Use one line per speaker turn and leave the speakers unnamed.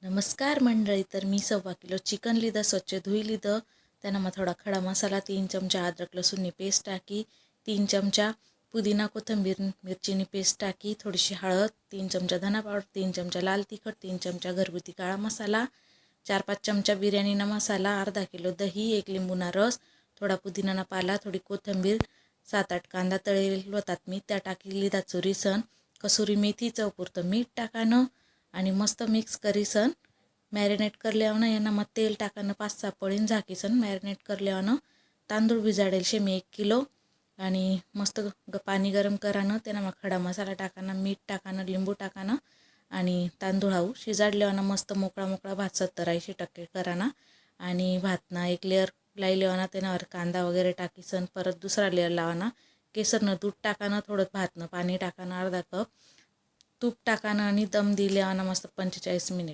नमस्कार मंडळी. तर मी 1.25 किलो चिकन लिधं, स्वच्छ धुई लिधं. त्यानं मग थोडा खडा मसाला, 3 चमचा अद्रक लसूणनी पेस्ट टाकी, 3 चमचा पुदिना कोथिंबीर मिरचीनी पेस्ट टाकी, थोडीशी हळद, 3 चमचा धना पावडर, 3 चमचा लाल तिखट, 3 चमचा घरगुती काळा मसाला, 4-5 चमचा बिर्याणीना मसाला, अर्धा किलो दही, 1 लिंबूना रस, थोडा पुदिनाना पाला, थोडी कोथिंबीर, 7-8 कांदा तळेल होतात मी त्या टाकी लिधा चुरीसन, कसुरी मेथी, चवपुरतं मीठ टाकानं आणि मस्त मिक्स करीसन मॅरिनेट करल्यानं यांना मग तेल टाकानं 5-6 पळीन झाकीसन मॅरिनेट करल्यानं तांदूळ भिजाडेल शे मी 1 किलो आणि मस्त पाणी गरम करानं त्यांना मग खडा मसाला टाकानं, मीठ टाकानं, लिंबू टाकानं आणि तांदूळ हाऊ शिजाडल्यानं मस्त मोकळा मोकळा भात 70-80% कराना आणि भातना एक लेअर लायल्यानं त्यावर कांदा वगैरे टाकीसन परत दुसरा लेअर लावाना, केसरनं दूध टाकानं, थोडं भातनं पाणी टाकानं, अर्धा कप तूप टाकानं आणि दम दिल्यानं मस्त 45 मिनिट